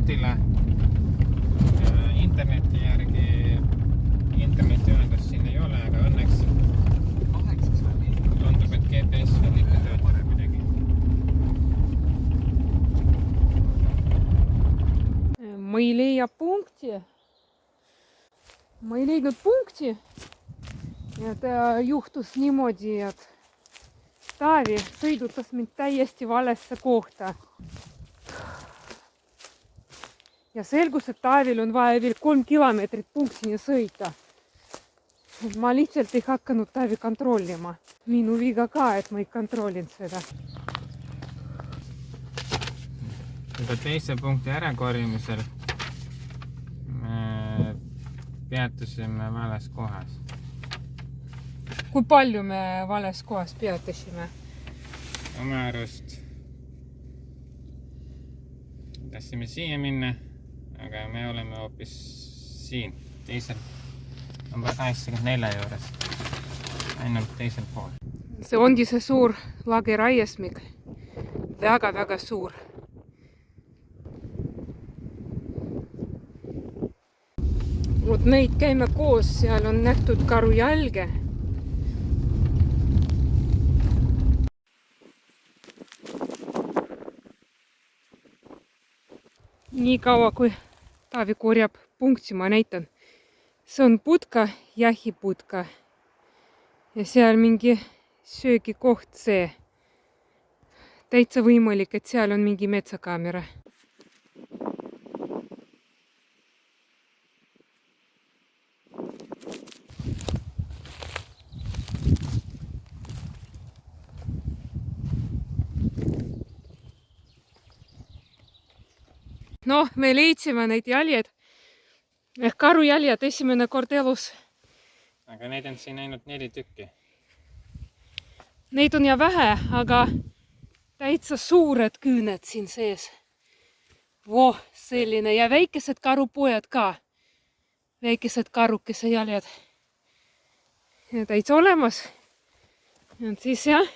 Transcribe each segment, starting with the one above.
punktile. Interneti järgi internetiühendust siin ei ole, aga õnneks tundub, et GPS veel ikka töötab midagi. Ma ei leia punkti. Ma ei leidnud punkti. Ja ta juhtus niimoodi, et Taavi sõidutas mind täiesti valesse kohta. Ja selgus, et Taavil on vaja veel 3 kilomeetrit punktini sõita. Ma lihtsalt ei hakanud Taavi kontrollima. Minu viga ka, et ma ei kontrollinud seda. Juba teise punkti ärakorjamisel me peatusime vales kohas. Kui palju me vales kohas peatasime? Oma arust tahtsime siia minna, aga me oleme hoopis siin, teisel number 84 juures, ainult teisel pool. See ongi see suur lageraiesmik. Väga suur. Vot neid käime koos, seal on nähtud karujälge. Nii kaua, kui Taavi korjab punkti, ma näitan. See on putka, jahiputka. Ja seal mingi söögikoht see. Täitsa võimalik, et seal on mingi metsakaamera. No, me leidsime neid jäljed. Ehk karujäljed esimene kord elus. Aga neid on siin ainult 4 tükki. Neid on ja vähe, aga täitsa suured küüned siin sees. Voh, selline. Ja väikesed karupojad ka. Väikesed karukese jäljed. Ja täitsa olemas. Ja siis jah.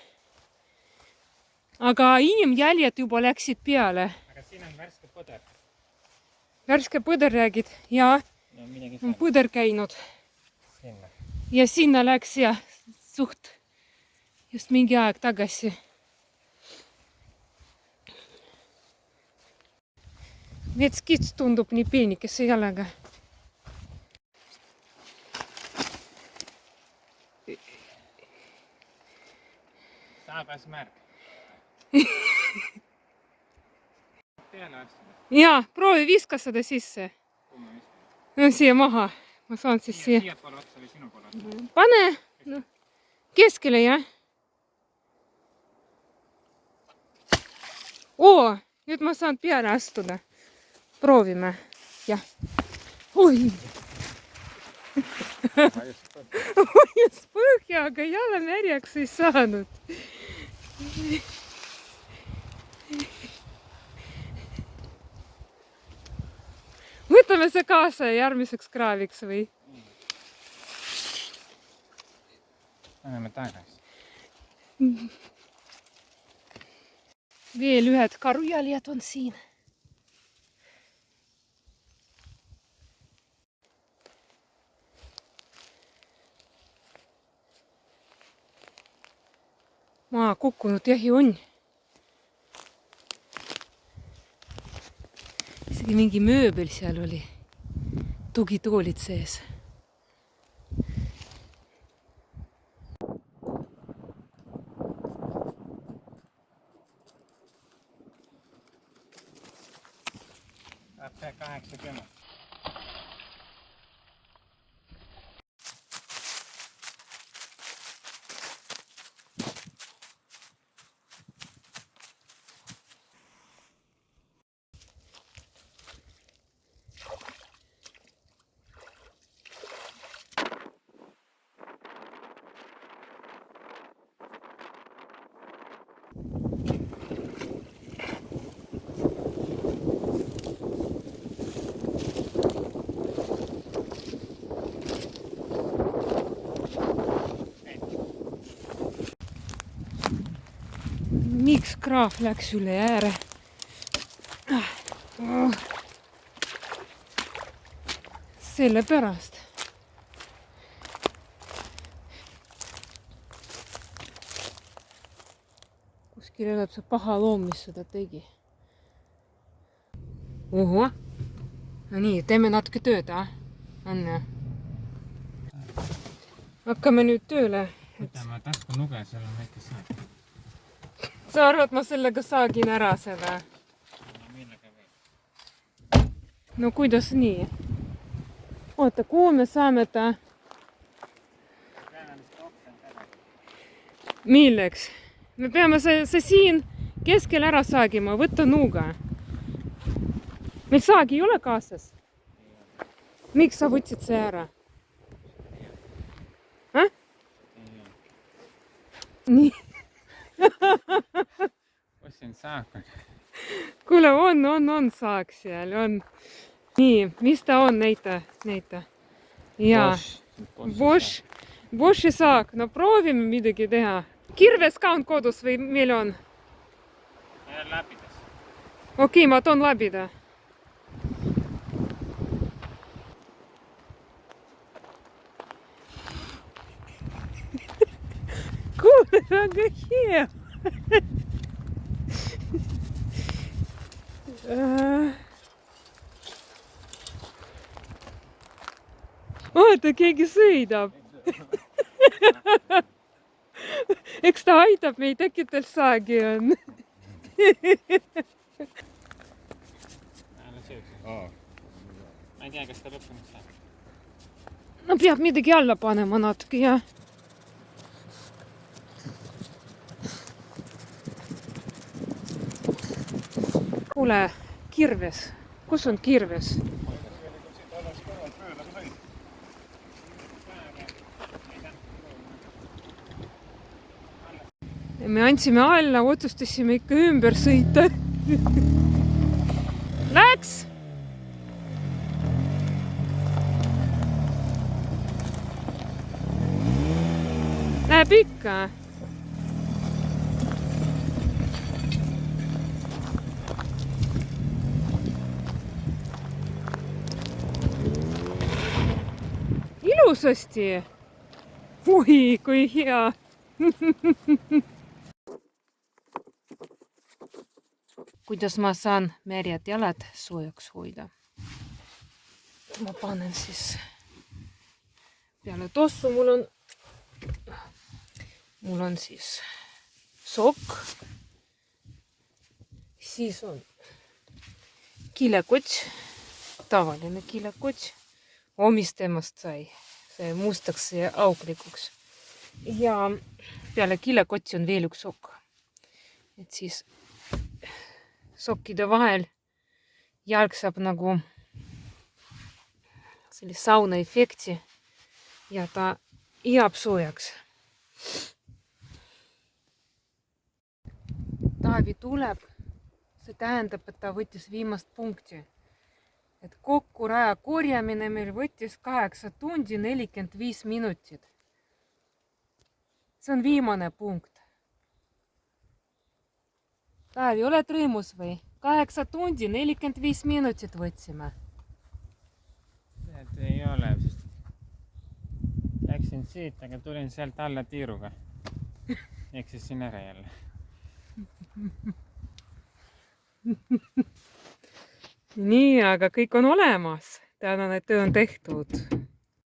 Aga inimjäljed juba läksid peale. Aga siin on värske põder. Värske põder räägid ja on põder käinud. Sinna. Ja sinna läks ja suht just mingi aeg tagasi. Metskits tundub nii peenikese jälega. Saabas märk. Peale astuda. Jaa, proovi viska seda sisse. No, siia maha. Ma saan siis siia. Siia poole otsa või sinu poole otsa? Pane no, keskele, jah. Oo, nüüd ma saan peale astuda. Proovime. Jah. Oi. Vajus põhja, aga jala märjaks ei saanud. Võtame see kaasa järgmiseks kraaviks või? Läheme tagasi. Veel ühed karujäljed on siin. Maa kukkunud jahi on. Isegi mingi mööbel seal oli. Tugitoolid sees. P80. Miks kraaf läks üle ääre? sellepärast. Kuskil elab see paha loom, mis seda tegi. Oho. No nii, teeme natuke tööd, Anne. Hakkame nüüd tööle. Võtame tasku nuge, seal on väike saag. Sa arvad, ma sellega saagin ära seda? No millega või? No kuidas nii? Oota, kuhu me saame ta? Milleks? Me peame see siin keskel ära saagima, võtta nuuga. Meil saagi ei ole kaasas? Miks sa võtsid see ära? Nii. Ostsin saak. Kuule, on saak seal, on. Nii, mis ta on, näita. Jaa, Bosch saak. No proovime midagi teha. Kirves ka on kodus või meil on? Läbidas. Okei, ma toon läbida. Kuule, väga hea. Oota, keegi sõidab. Eks ta aitab meid, äkki tal saagi on. Ma ei tea, kas ta lõpuni saab. No peab midagi alla panema natuke, jah. Kuule, kirves. Kus on kirves? Me andsime alla, otsustasime ikka ümber sõita. Läks! Läheb ikka. Ilusasti. Oi, kui hea. Kuidas ma saan märjad jalad soojaks hoida? Ma panen siis peale tossu mul on siis sokk, siis on kilekott, tavaline kilekott, mis temast sai mustaks ja auklikuks. Ja peale kilekotti on veel üks sokk. Et siis sokkide vahel jalg saab nagu sellise sauna efekti ja ta jääb soojaks. Taavi tuleb, see tähendab, et ta võttis viimast punkti. Et kokku raja korjamine meil võttis 8 tundi 45 minutit. See on viimane punkt. Taavi, oled rõõmus või? 8 tundi 45 minutit võtsime. Ei ole, sest läksin siit, aga tulin sealt alla tiiruga. Eksisin ära jälle. Nii, aga kõik on olemas. Tänane töö on tehtud.